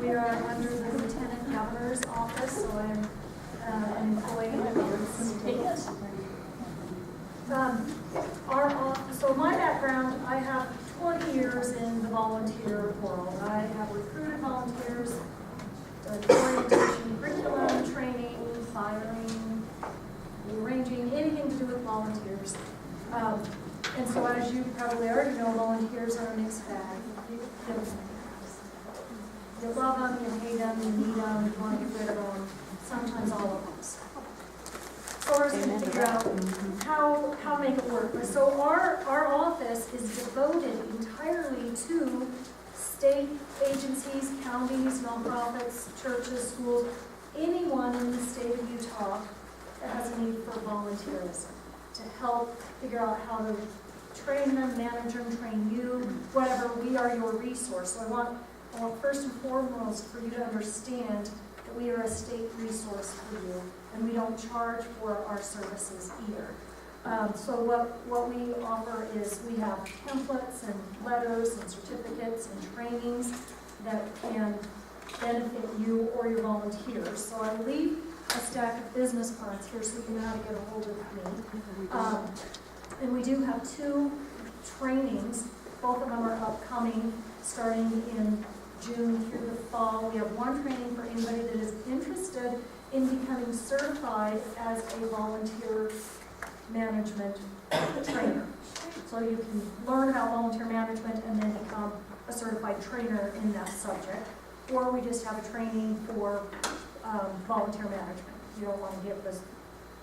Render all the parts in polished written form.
We are under the Lieutenant Governor's office, so I'm an employee of the state. So my background, I have 20 years in the volunteer world. I have recruited volunteers, orientation, curriculum, training, firing, arranging, anything to do with volunteers. And so as you probably already know, volunteers are a mixed bag. You love them, you hate them, you need them, you want to get rid of them, sometimes all of us. So we're going to figure out how to make it work. So our office is devoted entirely to state agencies, counties, nonprofits, churches, schools, anyone in the state of Utah that has a need for volunteerism to help figure out how to train them, manage them, train you, whatever. We are your resource. So I want first and foremost for you to understand that we are a state resource for you, and we don't charge for our services either. So what we offer is we have templates and letters and certificates and trainings that can benefit you or your volunteers. So I leave a stack of business cards here so you know how to get a hold of me. And we do have 2 trainings. Both of them are upcoming, starting in June through the fall. We have one training for anybody that is interested in becoming certified as a volunteer management trainer. So you can learn about volunteer management and then become a certified trainer in that subject. Or we just have a training for volunteer management. You don't want to get this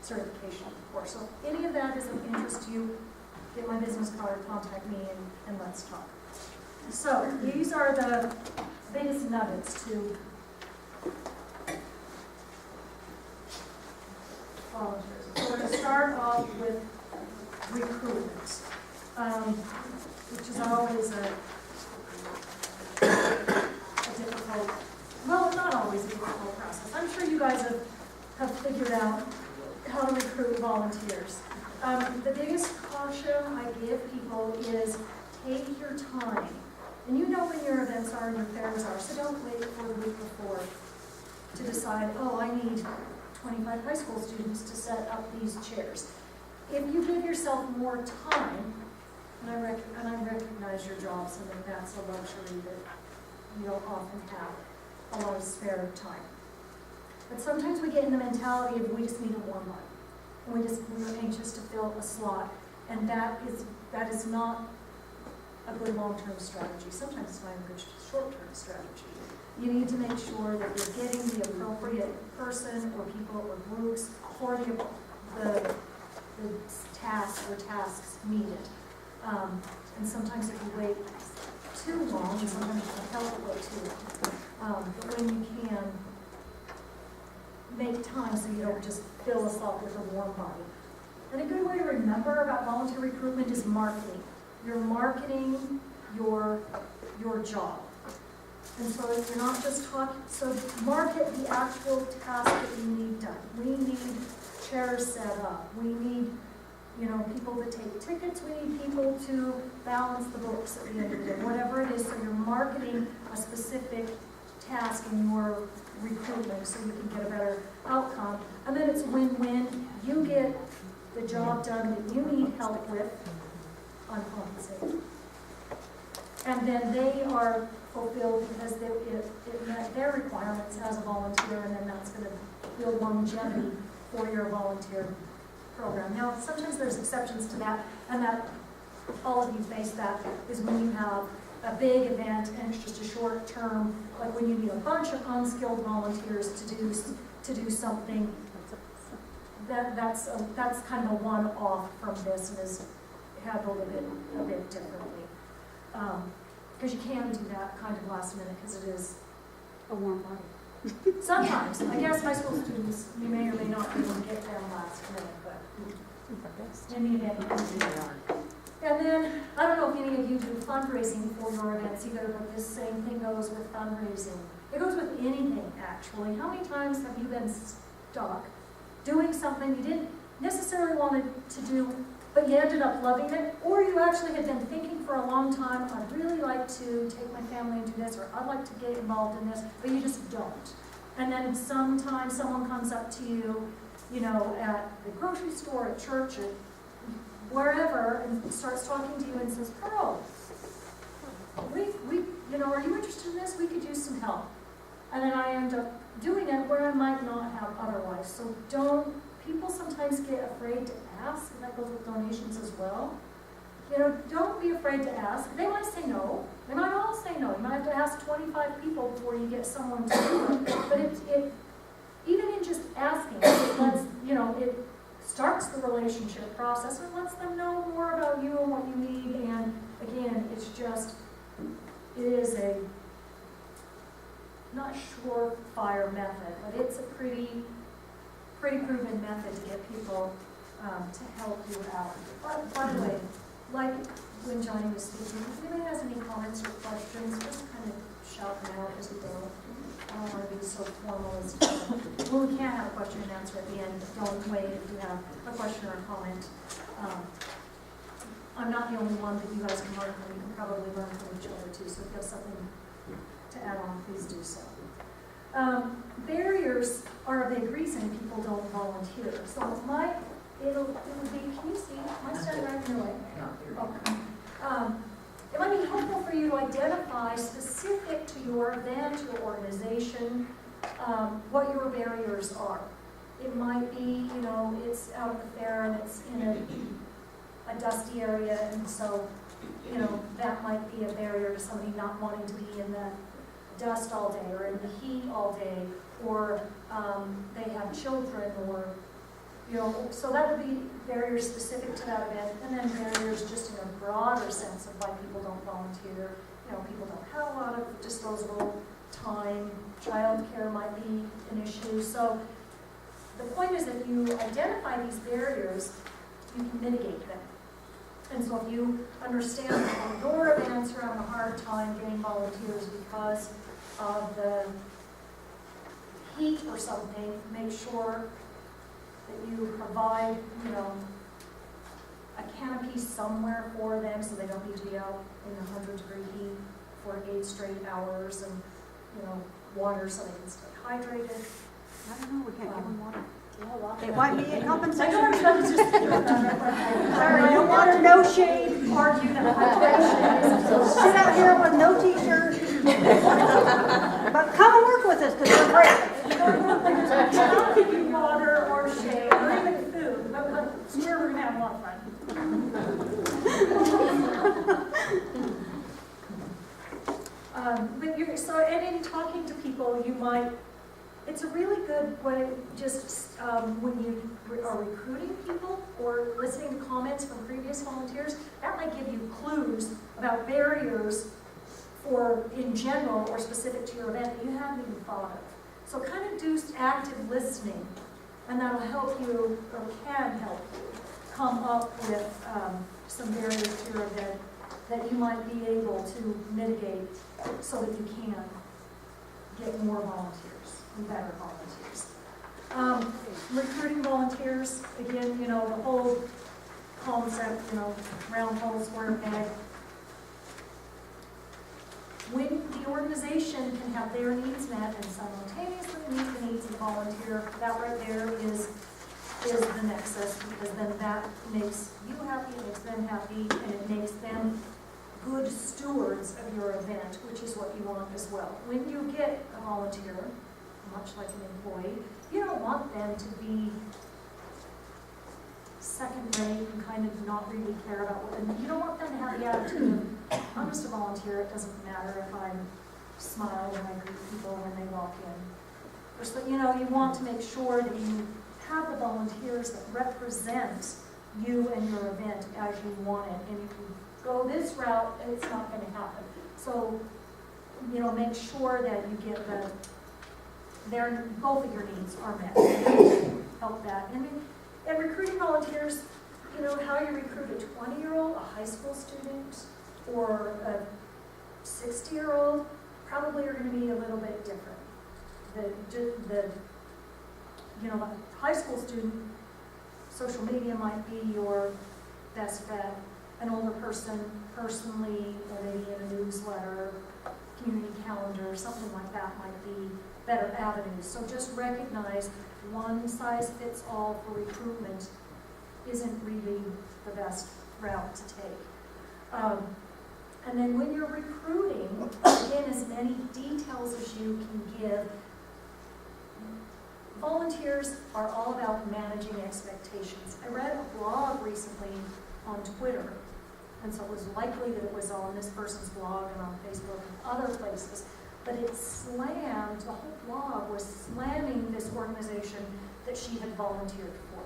certification, of course. So if any of that is of interest to you, get my business card, contact me, and let's talk. So these are the biggest nuggets to volunteers. So we're going to start off with recruitment, which is always a difficult, well, not always a difficult process. I'm sure you guys have figured out how to recruit volunteers. The biggest caution I give people is take your time. And you know when your events are and your fairs are, so don't wait for the week before to decide, oh, I need 25 high school students to set up these chairs. If you give yourself more time, and I recognize your jobs, and that's a luxury that you don't often have a lot of spare time. But sometimes we get in the mentality of we just need a warm-up, and we're anxious to fill a slot, and that is not a good long-term strategy. Sometimes it's not a good short-term strategy. You need to make sure that you're getting the appropriate person or people or groups for the tasks needed. And sometimes if you wait too long, and sometimes you can help it wait too long. But when you can, make time so you don't just fill a slot with a warm body. And a good way to remember about volunteer recruitment is marketing. You're marketing your job. And so if you're not just talking, so market the actual task that you need done. We need chairs set up. We need, people to take tickets. We need people to balance the books at the end of the day, whatever it is. So you're marketing a specific task in your recruitment so you can get a better outcome. And then it's win-win. You get the job done that you need help with, uncompensated. And then they are fulfilled because it met their requirements as a volunteer, and then that's going to build longevity for your volunteer program. Now, sometimes there's exceptions to that, and that all of you face that is when you have a big event and it's just a short term, like when you need a bunch of unskilled volunteers to do something. That's kind of a one-off from this and is handled a bit differently. Because you can do that kind of last minute because it is a warm body. Sometimes. I guess high school students, you may or may not be able to get them last minute, but in the event you can do that. And then, I don't know if any of you do fundraising for your events either, but this same thing goes with fundraising. It goes with anything, actually. How many times have you been stuck doing something you didn't necessarily want to do but you ended up loving it, or you actually had been thinking for a long time, I'd really like to take my family and do this, or I'd like to get involved in this, but you just don't. And then sometimes someone comes up to you, you know, at the grocery store, at church, at wherever, and starts talking to you and says, Pearl, you know, are you interested in this? We could use some help. And then I end up doing it where I might not have otherwise. So people sometimes get afraid to ask, and that goes with donations as well. You know, don't be afraid to ask. They might say no. They might all say no. You might have to ask 25 people before you get someone to do it. But even in just asking, it lets, you know, it starts the relationship process and lets them know more about you and what you need. And again, it is a not surefire method, but it's a pretty proven method to get people to help you out. By the way, like when Johnny was speaking, if anybody has any comments or questions, just kind of shout them out as we go. I don't want to be so formal as well, we can have a question and answer at the end, but don't wait if you have a question or a comment. I'm not the only one that you guys can learn from. You can probably learn from each other too, so if you have something to add on, please do so. Barriers are a big reason people don't volunteer. So it would be, can you see? Am I standing right in your way? Okay. It might be helpful for you to identify specific to your event, your organization, what your barriers are. It might be, you know, it's out at the fair and it's in a dusty area, and so, you know, that might be a barrier to somebody not wanting to be in the dust all day or in the heat all day, or they have children, or, you know, so that would be barriers specific to that event, and then barriers just in a broader sense of why people don't volunteer. You know, people don't have a lot of disposable time, childcare might be an issue. So the point is that you identify these barriers, you can mitigate them. And so if you understand that your events are having a hard time getting volunteers because of the heat or something, make sure that you provide, you know, a canopy somewhere for them so they don't need to be out in the 100-degree heat for 8 straight hours, and, you know, water so they can stay hydrated. I don't know, we can't give them water. Yeah, It might be a I compensation. know everybody's just Sorry, no water, no shade. argue that hydration is Sit out here with no t-shirt. But come and work with us because we're great. not give you water or shade or even food, but sure, we're gonna have a lot of fun. And in talking to people, you might, it's a really good way, just when you are recruiting people or listening to comments from previous volunteers, that might give you clues about barriers for, in general, or specific to your event that you haven't even thought of. So kind of do active listening, and that'll help you, or can help you, come up with some barriers to your event that you might be able to mitigate so that you can get more volunteers and better volunteers. Recruiting volunteers, again, you know, the whole concept, you know, round hole, square peg. When the organization can have their needs met and simultaneously meet the needs of the volunteer, that right there is the nexus, because then that makes you happy, it makes them happy, and it makes them good stewards of your event, which is what you want as well. When you get a volunteer, much like an employee, you don't want them to be second-rate and kind of not really care about what, and you don't want them to have the attitude of, I'm just a volunteer, it doesn't matter if I smile when I greet people when they walk in. Or so, you know, you want to make sure that you have the volunteers that represent you and your event as you want it. And if you go this route, it's not going to happen. So, you know, make sure that you get both of your needs are met. Help that. And recruiting volunteers, you know, how you recruit a 20-year-old, a high school student, or a 60-year-old, probably are going to be a little bit different. You know, a high school student, social media might be your best bet, an older person personally, or maybe in a newsletter, community calendar, something like that might be better avenues. So just recognize one size fits all for recruitment isn't really the best route to take. And then when you're recruiting, again, as many details as you can give. Volunteers are all about managing expectations. I read a blog recently on Twitter, and so it was likely that it was on this person's blog and on Facebook and other places, but it slammed, the whole blog was slamming this organization that she had volunteered for.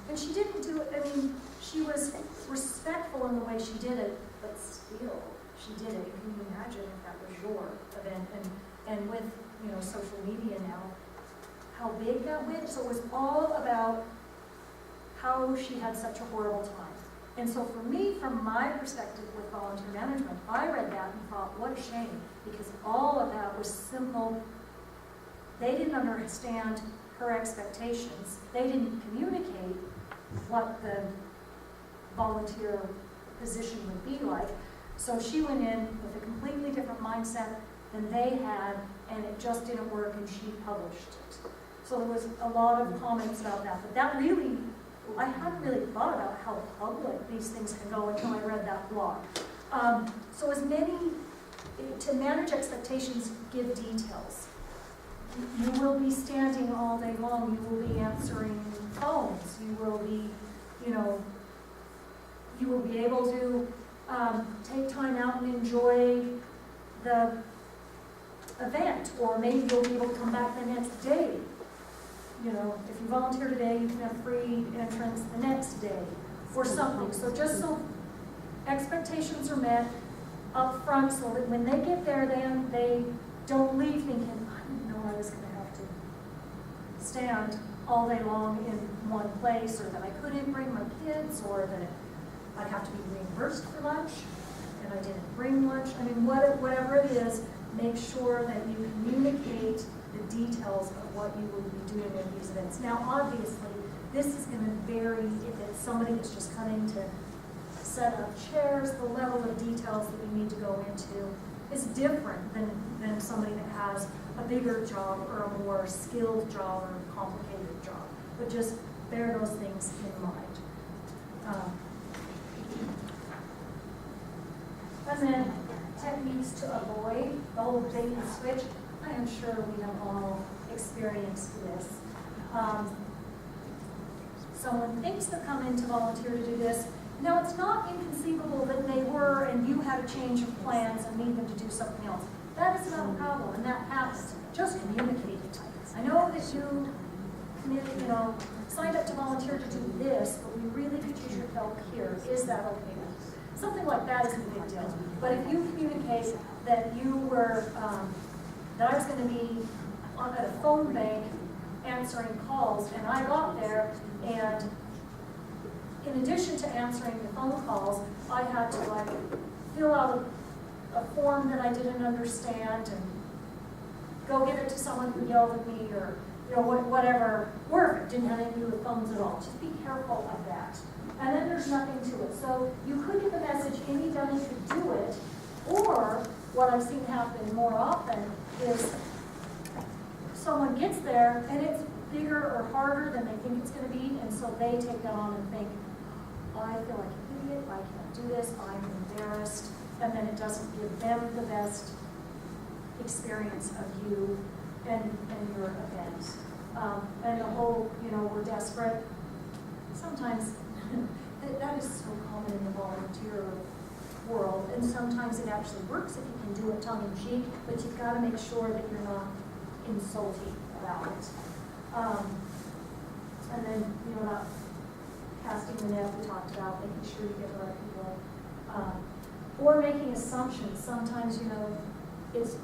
And she didn't do it, I mean, she was respectful in the way she did it, but still, she did it. Can you imagine if that was your event? And with, you know, social media now, how big that went? So it was all about how she had such a horrible time. And so for me, from my perspective with volunteer management, I read that and thought, what a shame, because all of that was simple. They didn't understand her expectations. They didn't communicate what the volunteer position would be like. So she went in with a completely different mindset than they had, and it just didn't work, and she published it. So there was a lot of comments about that, but that really, I hadn't really thought about how public these things can go until I read that blog. So as many, to manage expectations, give details. You will be standing all day long, you will be answering phones, you will be, you know, you will be able to take time out and enjoy the event, or maybe you'll be able to come back the next day. You know, if you volunteer today, you can have free entrance the next day, or something. So just so expectations are met up front, so that when they get there, they don't leave thinking, I didn't know I was going to have to stand all day long in one place, or that I couldn't bring my kids, or that I'd have to be reimbursed for lunch, and I didn't bring lunch. I mean, whatever it is, make sure that you communicate the details of what you will be doing at these events. Now, obviously, this is going to vary if it's somebody that's just coming to set up chairs. The level of details that you need to go into is different than somebody that has a bigger job or a more skilled job or a complicated job. But just bear those things in mind. And then techniques to avoid the whole bait and switch. I am sure we have all experienced this. Someone thinks they're coming to volunteer to do this. Now, it's not inconceivable that they were and you had a change of plans and need them to do something else. That is not a problem, and that happens. Just communicate it. I know that you signed up to volunteer to do this, but we really could use your help here. Is that okay? Something like that isn't a big deal. But if you communicate that you were, that I was going to be at a phone bank answering calls, and I got there, and in addition to answering the phone calls, I had to fill out a form that I didn't understand and go give it to someone who yelled at me, or whatever, or if it didn't have anything to do with phones at all. Just be careful of that. And then there's nothing to it. So you could get the message, anybody could do it, or what I've seen happen more often is someone gets there and it's bigger or harder than they think it's going to be, and so they take that on and think, I feel like an idiot, I can't do this, I'm embarrassed, and then it doesn't give them the best experience of you and your event. And the whole, we're desperate. Sometimes that is so common in the volunteer world, and sometimes it actually works if you can do it tongue-in-cheek, but you've got to make sure that you're not insulting about it. And then, not casting the net we talked about, making sure you get the right people. Or making assumptions. Sometimes, it's